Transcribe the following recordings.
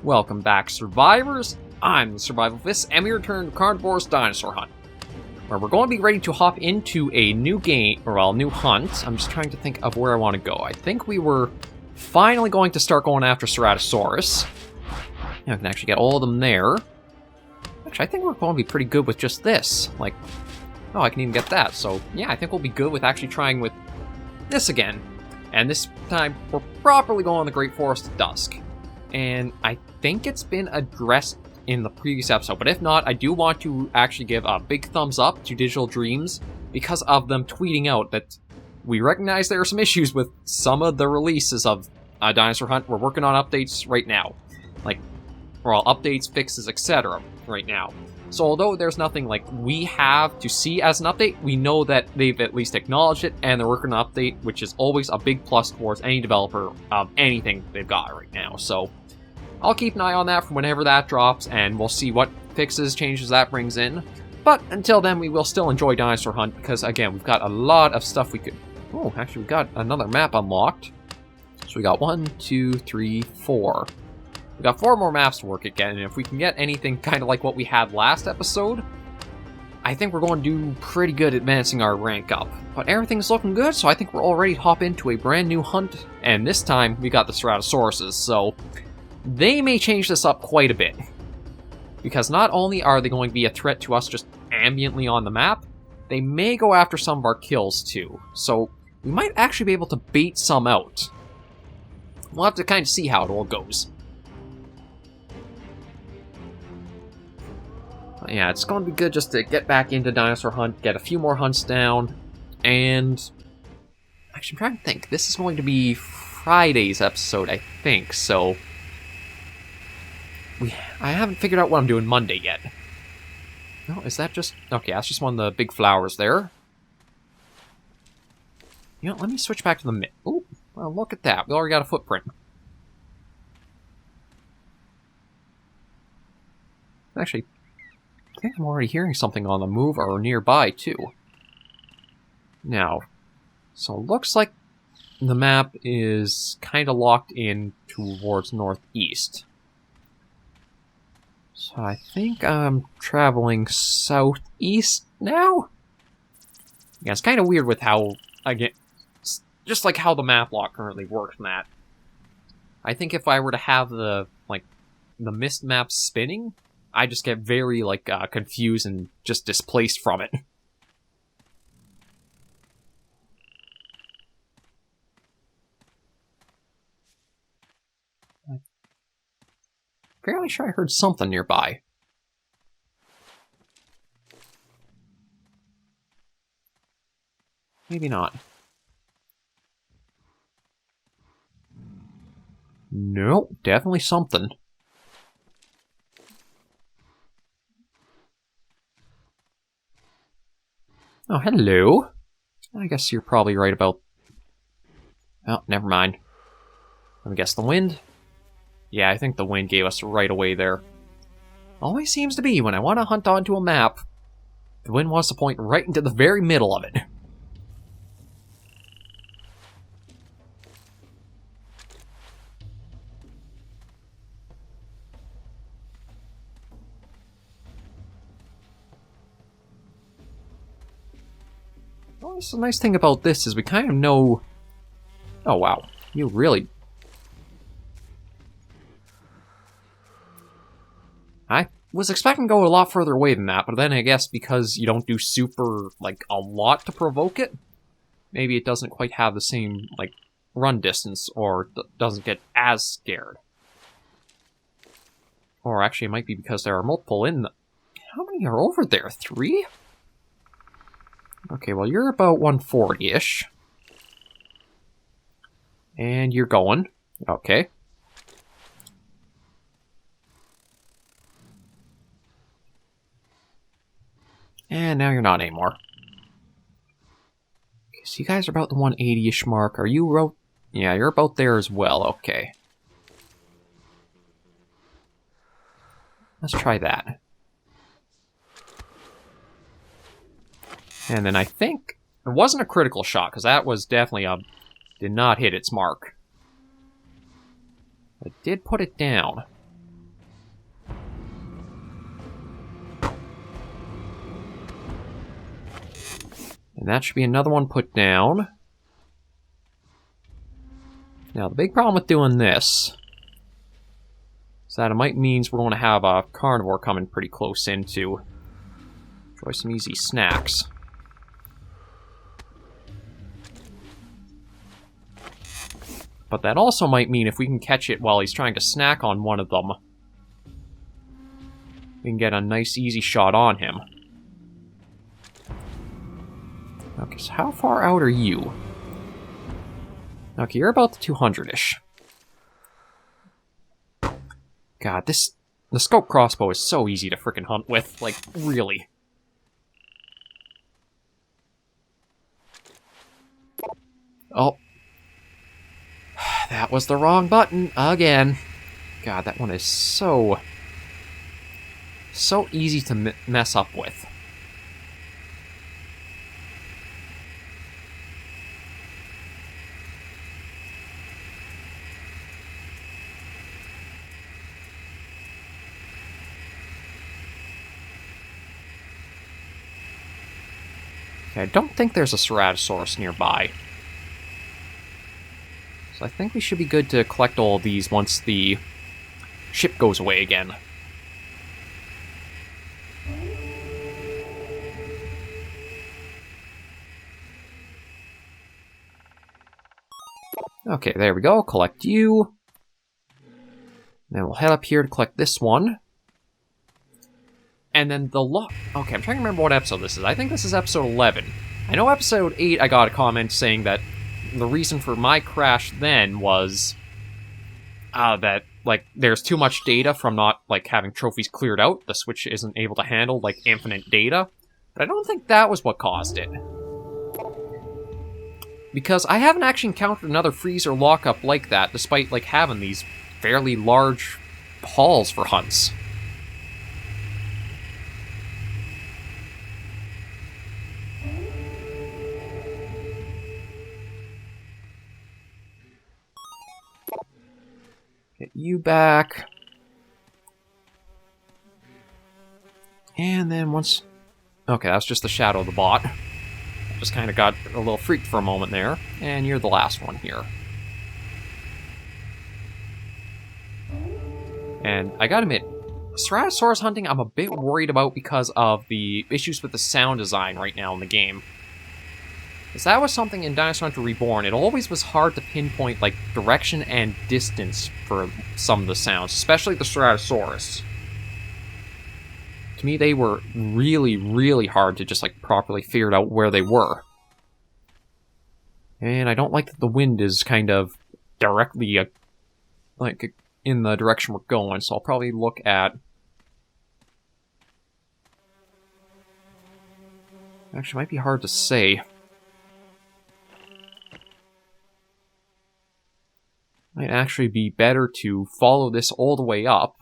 Welcome back, survivors! I'm SurvivalVis, and we return to Carnivores Dinosaur Hunt, where we're going to be ready to hop into a new game, or well, new hunt. I'm just trying to think of where I want to go. I think we were finally going to start going after Ceratosaurus. Yeah, I can actually get all of them there. Actually, I think we're going to be pretty good with just this. Like, oh, I can even get that. So, yeah, I think we'll be good with actually trying with this again. And this time, we're properly going on the Great Forest of Dusk. And I think it's been addressed in the previous episode, but if not, I do want to actually give a big thumbs up to Digital Dreams because of them tweeting out that we recognize there are some issues with some of the releases of Dinosaur Hunt. We're working on updates right now. Like, well, updates, fixes, etc. right now. So although there's nothing like we have to see as an update, we know that they've at least acknowledged it and they're working on an update, which is always a big plus towards any developer of anything they've got right now. So I'll keep an eye on that for whenever that drops, and we'll see what fixes, changes that brings in. But until then, we will still enjoy Dinosaur Hunt, because again, we've got a lot of stuff we could... Oh, actually, we've got another map unlocked. So we got 1, 2, 3, 4. We've got 4 more maps to work again, and if we can get anything kind of like what we had last episode, I think we're going to do pretty good advancing our rank up. But everything's looking good, so I think we're all ready to hop into a brand new hunt, and this time, we got the Ceratosauruses, so they may change this up quite a bit. Because not only are they going to be a threat to us just ambiently on the map, they may go after some of our kills too. So we might actually be able to bait some out. We'll have to kind of see how it all goes. But yeah, it's going to be good just to get back into Dinosaur Hunt, get a few more hunts down, and... Actually, I'm trying to think. This is going to be Friday's episode, I think, so... I haven't figured out what I'm doing Monday yet. No, is that just... Okay, that's just one of the big flowers there. You know, let me switch back to the mid... Oh, well, look at that. We already got a footprint. Actually, I think I'm already hearing something on the move or nearby, too. Now, so it looks like the map is kind of locked in towards northeast. So I think I'm traveling southeast now? Yeah, it's kind of weird with how, again, just like how the map lock currently works, Matt. I think if I were to have the, like, the mist map spinning, I just get very, like, confused and just displaced from it. Fairly sure I heard something nearby. Maybe not. Nope, definitely something. Oh, hello. I guess you're probably right about... Oh, never mind. Let me guess, the wind? Yeah, I think the wind gave us right away there. Always seems to be when I want to hunt onto a map, the wind wants to point right into the very middle of it. Well, the nice thing about this is we kind of know... Oh, wow. You really... I was expecting to go a lot further away than that, but then I guess because you don't do super, like, a lot to provoke it, maybe it doesn't quite have the same, like, run distance, or doesn't get as scared. Or actually, it might be because there are multiple in the... How many are over there? 3? Okay, well, you're about 140-ish. And you're going. Okay. And now you're not anymore. Okay, so you guys are about the 180-ish mark. Are you... Yeah, you're about there as well. Okay. Let's try that. And then I think... It wasn't a critical shot, because that was definitely a... Did not hit its mark. It did put it down. And that should be another one put down. Now, the big problem with doing this is that it might means we're going to have a carnivore coming pretty close in to enjoy some easy snacks. But that also might mean if we can catch it while he's trying to snack on one of them, we can get a nice easy shot on him. Okay, so how far out are you? Okay, you're about the 200-ish. God, the scope crossbow is so easy to frickin' hunt with, like, really. Oh. That was the wrong button, again. God, that one is so easy to mess up with. Okay, I don't think there's a Ceratosaurus nearby. So I think we should be good to collect all of these once the ship goes away again. Okay, there we go. Collect you. Then we'll head up here to collect this one. And then the okay, I'm trying to remember what episode this is. I think this is episode 11. I know episode 8 I got a comment saying that the reason for my crash then was that, like, there's too much data from not, like, having trophies cleared out. The Switch isn't able to handle, like, infinite data. But I don't think that was what caused it. Because I haven't actually encountered another freeze or lockup like that, despite, like, having these fairly large halls for hunts. Get you back. And then once... Okay, that was just the shadow of the bot. Just kind of got a little freaked for a moment there. And you're the last one here. And I gotta admit, Ceratosaurus hunting I'm a bit worried about because of the issues with the sound design right now in the game. Because that was something in Dinosaur Hunter Reborn. It always was hard to pinpoint, like, direction and distance for some of the sounds, especially the Ceratosaurus. To me, they were really, really hard to just, like, properly figure out where they were. And I don't like that the wind is kind of directly, like, in the direction we're going, so I'll probably look at... Actually, it might be hard to say. Might actually be better to follow this all the way up.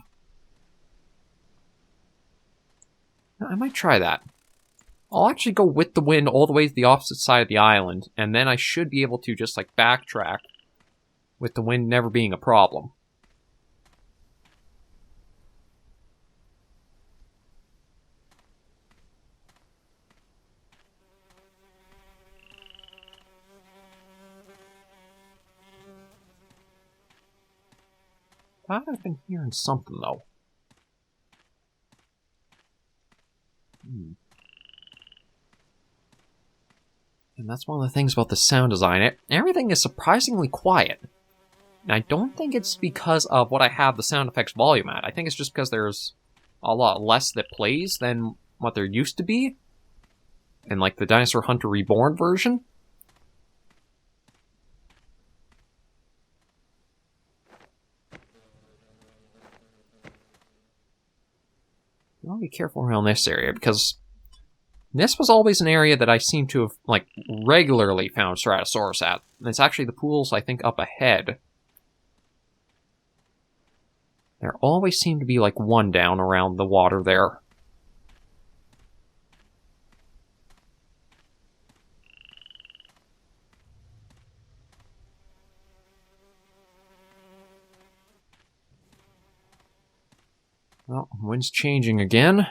I might try that. I'll actually go with the wind all the way to the opposite side of the island, and then I should be able to just, like, backtrack with the wind never being a problem. I've been hearing something, though. And that's one of the things about the sound design. Everything is surprisingly quiet. And I don't think it's because of what I have the sound effects volume at. I think it's just because there's a lot less that plays than what there used to be. In, like, the Dinosaur Hunter Reborn version. I'll be careful around this area, because this was always an area that I seem to have, like, regularly found Ceratosaurus at. And it's actually the pools, I think, up ahead. There always seemed to be, like, one down around the water there. Well, wind's changing again.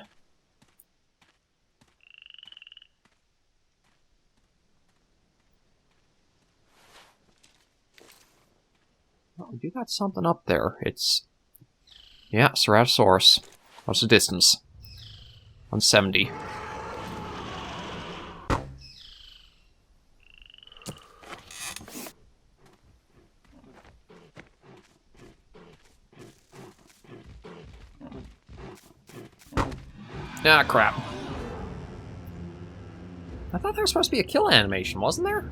we do got something up there. It's... yeah, Ceratosaurus. What's the distance? 170. Ah, crap. I thought there was supposed to be a kill animation, wasn't there?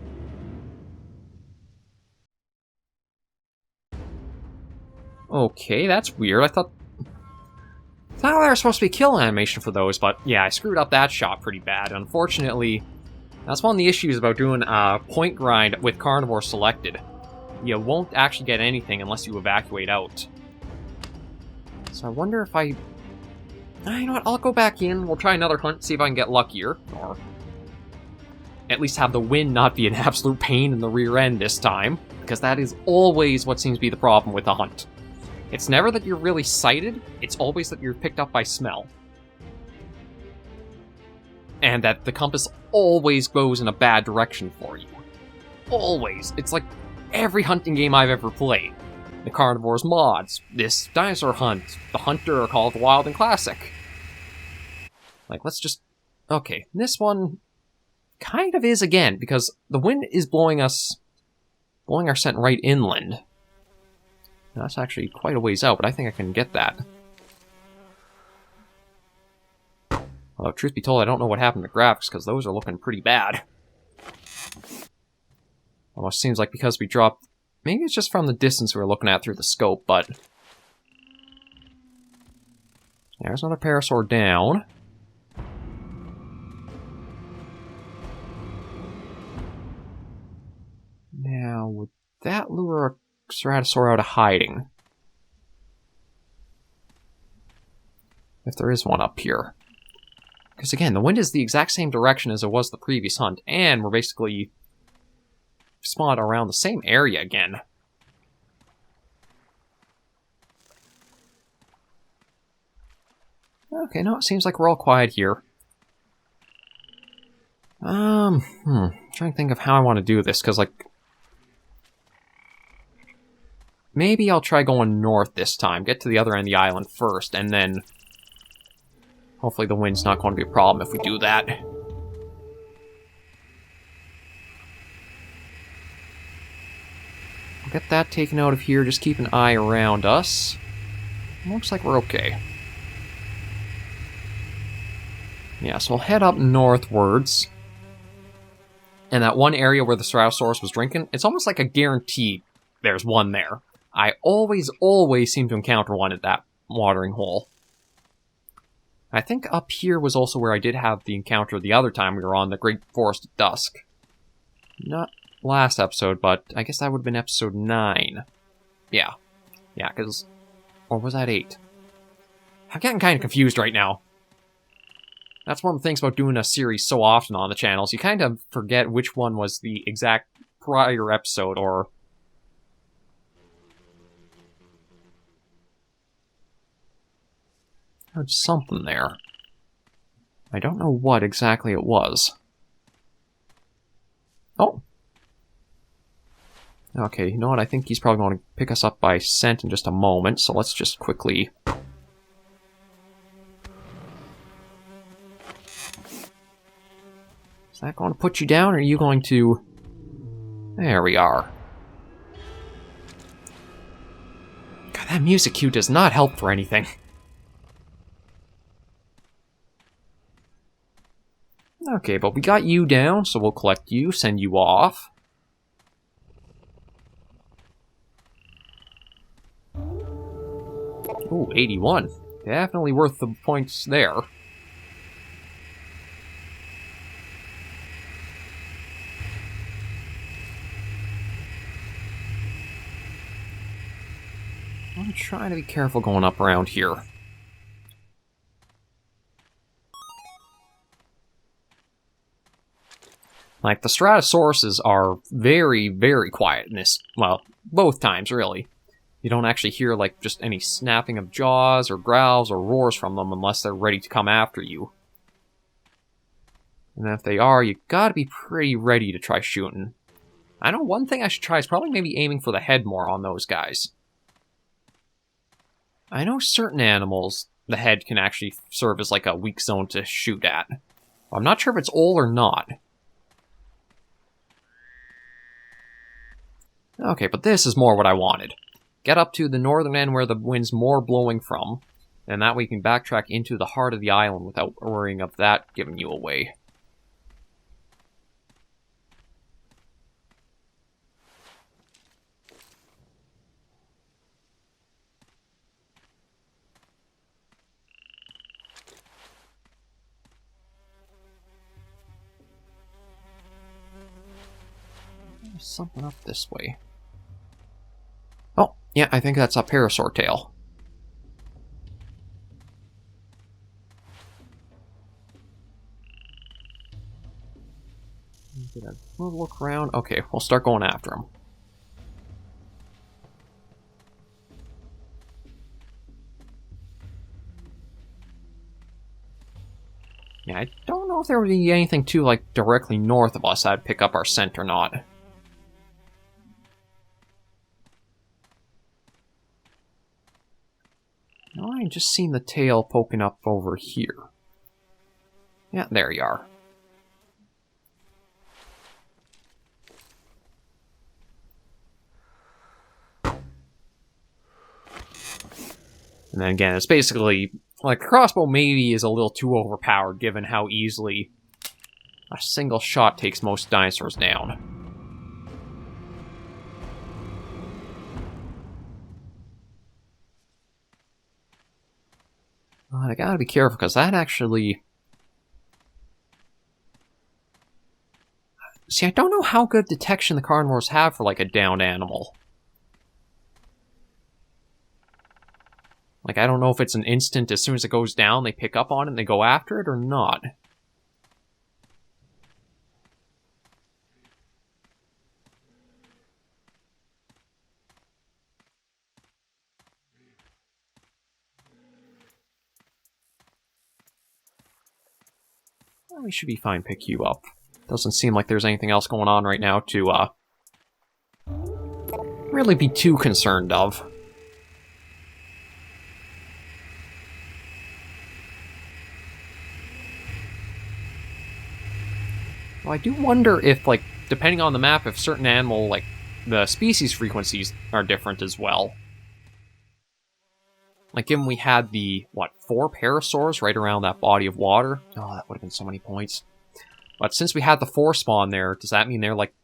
Okay, that's weird. I thought there was supposed to be a kill animation for those, but yeah, I screwed up that shot pretty bad. Unfortunately, that's one of the issues about doing a point grind with carnivore selected. You won't actually get anything unless you evacuate out. So I wonder if you know what, I'll go back in, we'll try another hunt, see if I can get luckier, or at least have the wind not be an absolute pain in the rear end this time, because that is always what seems to be the problem with the hunt. It's never that you're really sighted, it's always that you're picked up by smell. And that the compass always goes in a bad direction for you. Always. It's like every hunting game I've ever played. The Carnivores mods, this Dinosaur Hunt, the Hunter Call of the Wild and Classic. Like, let's just... okay, this one kind of is again, because the wind is blowing our scent right inland. That's actually quite a ways out, but I think I can get that. Although, truth be told, I don't know what happened to graphics, because those are looking pretty bad. Almost seems like because we dropped... maybe it's just from the distance we were looking at through the scope, but... there's another parasaur down. Now, would that lure a Ceratosaur out of hiding? If there is one up here. Because again, the wind is the exact same direction as it was the previous hunt, and we're basically spawned around the same area again. Okay, no, it seems like we're all quiet here. Trying to think of how I want to do this, because, like... maybe I'll try going north this time, get to the other end of the island first, and then... hopefully the wind's not going to be a problem if we do that. We'll get that taken out of here, just keep an eye around us. Looks like we're okay. Yeah, so we'll head up northwards. And that one area where the Ceratosaurus was drinking, it's almost like a guarantee there's one there. I always seem to encounter one at that watering hole. I think up here was also where I did have the encounter the other time we were on the Great Forest at Dusk. Not last episode, but I guess that would have been episode 9. Yeah. Yeah, because... or was that 8? I'm getting kind of confused right now. That's one of the things about doing a series so often on the channels. You kind of forget which one was the exact prior episode, or... heard something there. I don't know what exactly it was. Oh! Okay, you know what? I think he's probably going to pick us up by scent in just a moment, so let's just quickly... is that going to put you down, or are you going to... there we are. God, that music cue does not help for anything. Okay, but we got you down, so we'll collect you, send you off. Ooh, 81. Definitely worth the points there. I'm trying to be careful going up around here. Like, the Ceratosauruses are very, very quiet in this, well, both times, really. You don't actually hear, like, just any snapping of jaws, or growls, or roars from them unless they're ready to come after you. And if they are, you gotta be pretty ready to try shooting. I know one thing I should try is probably maybe aiming for the head more on those guys. I know certain animals, the head can actually serve as like a weak zone to shoot at. I'm not sure if it's all or not. Okay, but this is more what I wanted. Get up to the northern end where the wind's more blowing from, and that way you can backtrack into the heart of the island without worrying of that giving you away. There's something up this way. Oh, yeah, I think that's a parasaur tail. Get a little look around. Okay, we'll start going after him. Yeah, I don't know if there would be anything too, like, directly north of us that'd pick up our scent or not. No, I just seen the tail poking up over here. Yeah, there you are. And then again, it's basically, like, a crossbow maybe is a little too overpowered given how easily a single shot takes most dinosaurs down. I gotta be careful, because that actually... See, I don't know how good detection the carnivores have for, like, a downed animal. Like, I don't know if it's an instant, as soon as it goes down, they pick up on it and they go after it, or not. Well, we should be fine, pick you up. Doesn't seem like there's anything else going on right now to, really be too concerned of. Well, I do wonder if, like, depending on the map, if certain animal, like, the species frequencies are different as well. Like, given we had the, what, 4 parasaurs right around that body of water? Oh, that would have been so many points. But since we had the 4 spawn there, does that mean they're, like,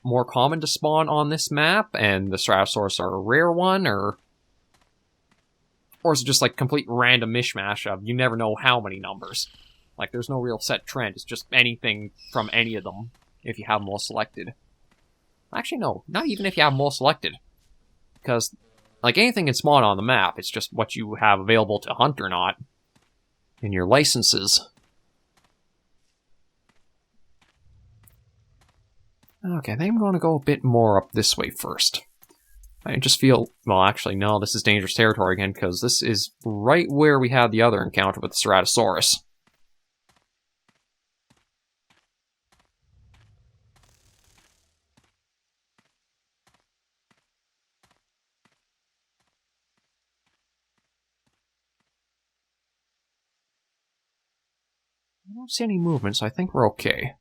more common to spawn on this map, and the Ceratosaurus are a rare one, or is it just, like, complete random mishmash of you never know how many numbers? Like, there's no real set trend, it's just anything from any of them, if you have them all selected. Actually, no, not even if you have them all selected. Because, like, anything can spawn on the map, it's just what you have available to hunt or not in your licenses. Okay, I think I'm going to go a bit more up this way first. I just feel... Well, actually, no, this is dangerous territory again, because this is right where we had the other encounter with the Ceratosaurus. I don't see any movement, so I think we're okay.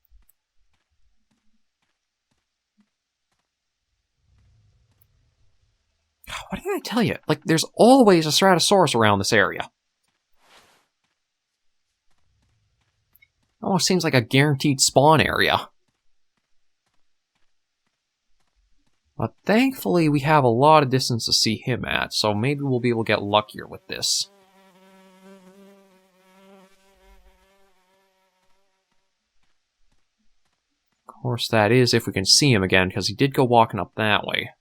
What did I tell you? Like, there's always a Ceratosaurus around this area. Almost seems like a guaranteed spawn area. But thankfully, we have a lot of distance to see him at, so maybe we'll be able to get luckier with this. Of course, that is if we can see him again, because he did go walking up that way.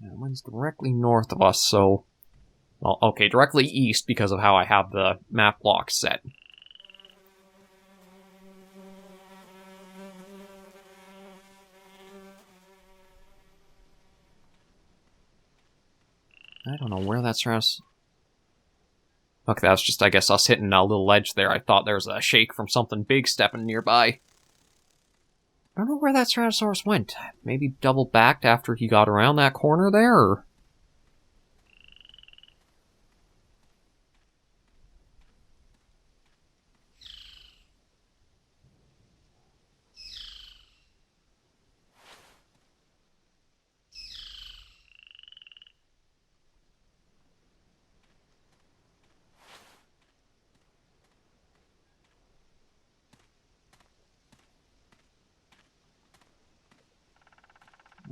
That one's directly north of us, so Well, okay, directly east because of how I have the map block set. I don't know where that's from. Okay, that's just, I guess, us hitting a little ledge there. I thought there was a shake from something big stepping nearby. I don't know where that Ceratosaurus went. Maybe double backed after he got around that corner there, or...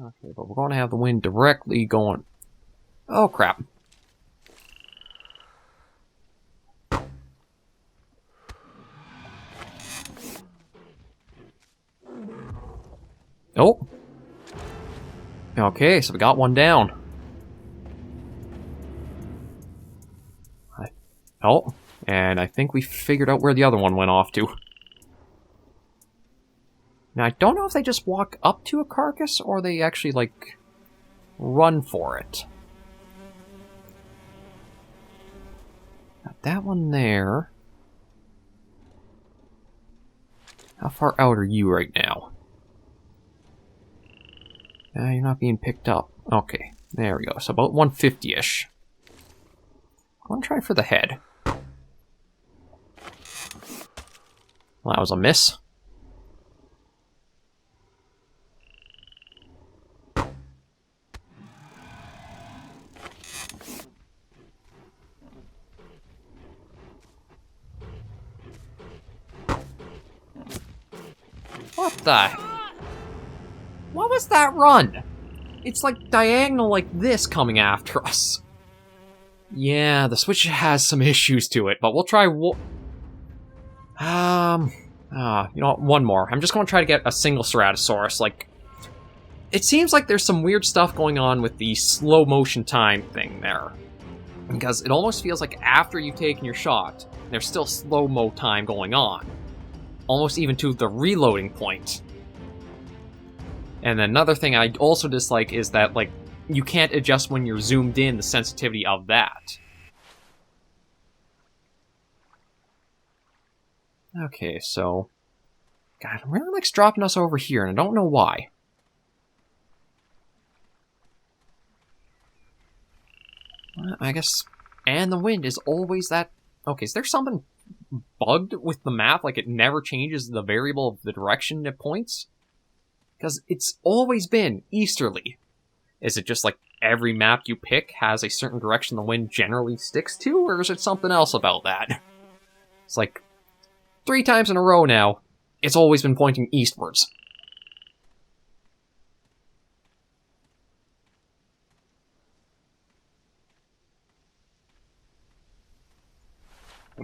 Okay, but we're going to have the wind directly going... Oh, crap. Oh. Okay, so we got one down. Oh, and I think we figured out where the other one went off to. Now, I don't know if they just walk up to a carcass, or they actually, like, run for it. Got that one there. How far out are you right now? You're not being picked up. Okay, there we go. So about 150-ish. I'm going to try for the head. Well, that was a miss. What the? What was that run? It's like diagonal like this coming after us. Yeah, the Switch has some issues to it, but we'll try you know what, one more. I'm just going to try to get a single Ceratosaurus. Like, it seems like there's some weird stuff going on with the slow motion time thing there. Because it almost feels like after you've taken your shot, there's still slow-mo time going on. Almost even to the reloading point. And another thing I also dislike is that, like, you can't adjust when you're zoomed in the sensitivity of that. Okay, so... God, it really likes dropping us over here, and I don't know why. Well, I guess... And the wind is always that... Okay, is there something bugged with the map? Like, it never changes the variable of the direction it points? Because it's always been easterly. Is it just like every map you pick has a certain direction the wind generally sticks to? Or is it something else about that? It's like 3 times in a row now, it's always been pointing eastwards.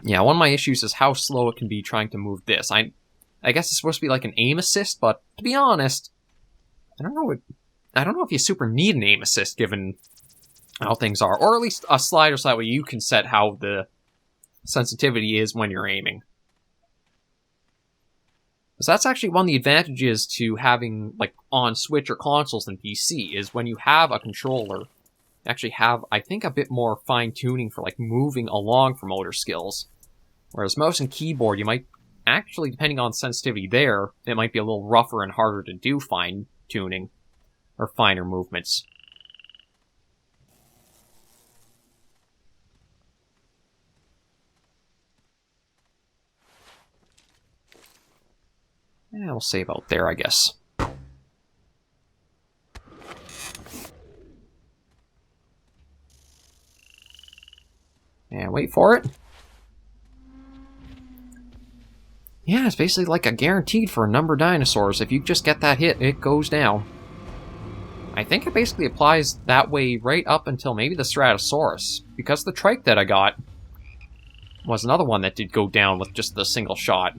Yeah, one of my issues is how slow it can be trying to move this. I guess it's supposed to be like an aim assist, but to be honest, I don't know if you super need an aim assist given how things are, or at least a slider so that way you can set how the sensitivity is when you're aiming. Because that's actually one of the advantages to having, like, on Switch or consoles than PC, is when you have a controller, you actually have, I think, a bit more fine-tuning for, like, moving along for motor skills. Whereas mouse and keyboard, you might, actually, depending on sensitivity there, it might be a little rougher and harder to do fine-tuning, or finer movements. Yeah, we'll save out there, I guess. And wait for it. Yeah, it's basically like a guaranteed for a number of dinosaurs. If you just get that hit, it goes down. I think it basically applies that way right up until maybe the Ceratosaurus. Because the trike that I got was another one that did go down with just the single shot.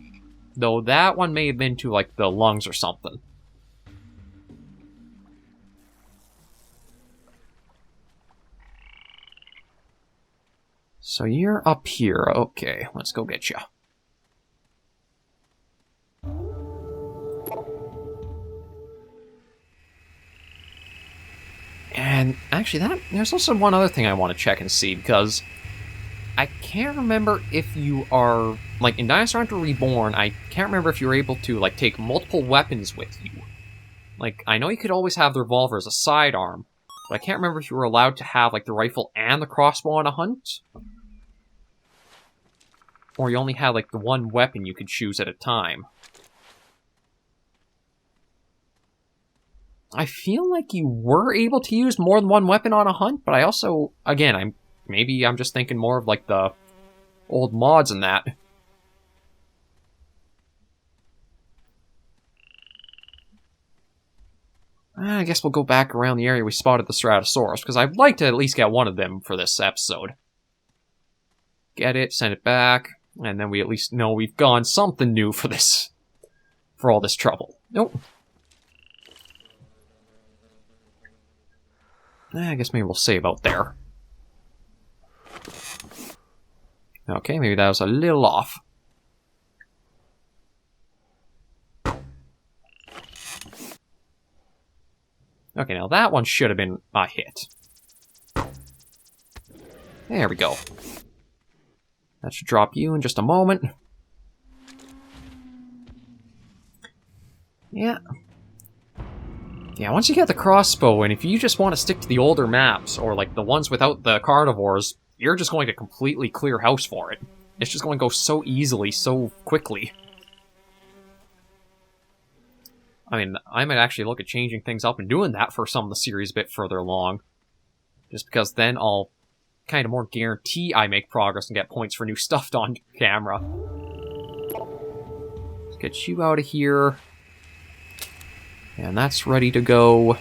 Though that one may have been to, like, the lungs or something. So you're up here. Okay, let's go get you. And actually, there's also one other thing I want to check and see, because I can't remember if you are, like, in Dinosaur Hunter Reborn, I can't remember if you were able to, like, take multiple weapons with you. Like, I know you could always have the revolver as a sidearm, but I can't remember if you were allowed to have, like, the rifle and the crossbow on a hunt. Or you only had, like, the one weapon you could choose at a time. I feel like you were able to use more than one weapon on a hunt, but I also, again, maybe I'm just thinking more of, like, the old mods and that. I guess we'll go back around the area we spotted the Ceratosaurus, because I'd like to at least get one of them for this episode. Get it, send it back, and then we at least know we've gone something new for this. For all this trouble. Nope. I guess maybe we'll save out there. Okay, maybe that was a little off. Okay, now that one should have been a hit. There we go. That should drop you in just a moment. Yeah. Yeah, once you get the crossbow, and if you just want to stick to the older maps, or like the ones without the carnivores, you're just going to completely clear house for it. It's just going to go so easily, so quickly. I mean, I might actually look at changing things up and doing that for some of the series a bit further along. Just because then I'll kind of more guarantee I make progress and get points for new stuff on camera. Let's get you out of here. And that's ready to go.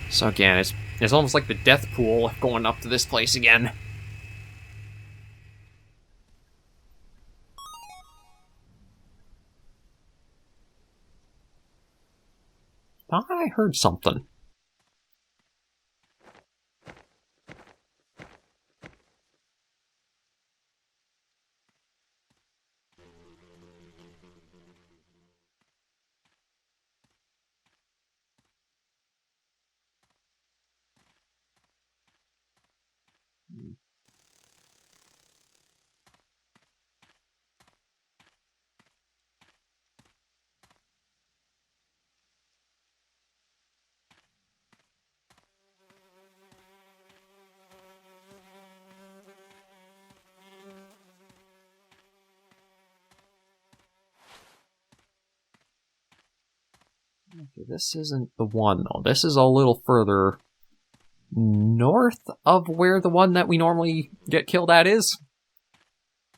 So again, it's almost like the death pool going up to this place again. I heard something. Okay, this isn't the one, though. This is a little further north of where the one that we normally get killed at is.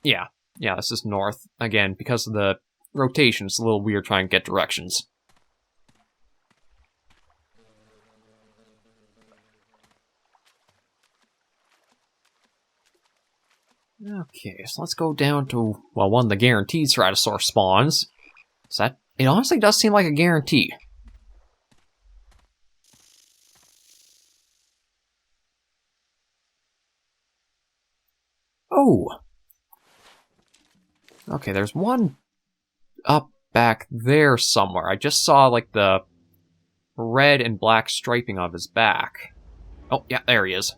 Yeah, this is north. Again, because of the rotation, it's a little weird trying to get directions. Okay, so let's go down to, well, one of the guaranteed Ceratosaur spawns. So that, it honestly does seem like a guarantee. Oh! Okay, there's one up back there somewhere. I just saw, like, the red and black striping of his back. Oh, yeah, there he is.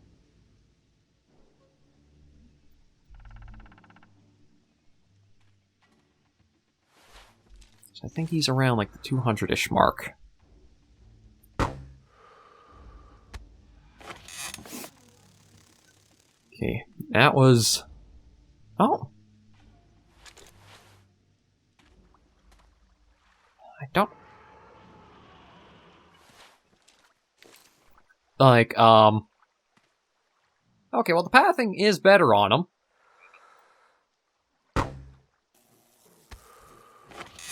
So I think he's around, like, the 200-ish mark. Okay, that was... Oh. I don't... Like, okay, well, the pathing is better on him.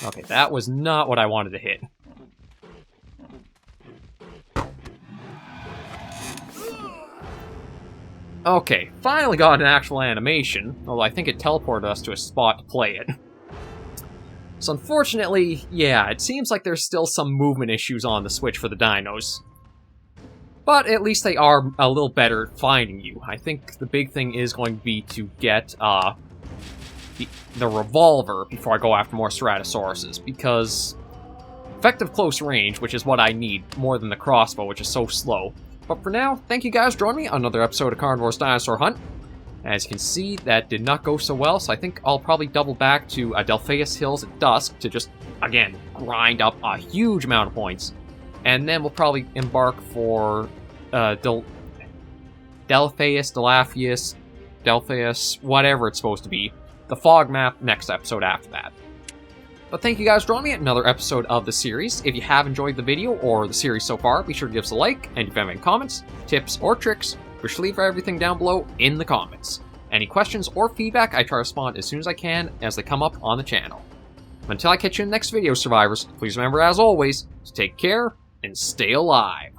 Okay, that was not what I wanted to hit. Okay, finally got an actual animation, although I think it teleported us to a spot to play it. So unfortunately, yeah, it seems like there's still some movement issues on the Switch for the dinos. But at least they are a little better at finding you. I think the big thing is going to be to get the revolver before I go after more Ceratosauruses, because effective close range, which is what I need more than the crossbow, which is so slow. But for now, thank you guys for joining me on another episode of Carnivore's Dinosaur Hunt. As you can see, that did not go so well, so I think I'll probably double back to Delphaeus Hills at dusk to just, again, grind up a huge amount of points. And then we'll probably embark for Delphaeus, whatever it's supposed to be. The fog map next episode after that. But thank you guys for joining me at another episode of the series. If you have enjoyed the video or the series so far, be sure to give us a like. And if you have any comments, tips, or tricks, be sure to leave everything down below in the comments. Any questions or feedback, I try to respond as soon as I can as they come up on the channel. Until I catch you in the next video, survivors, please remember, as always, to take care and stay alive.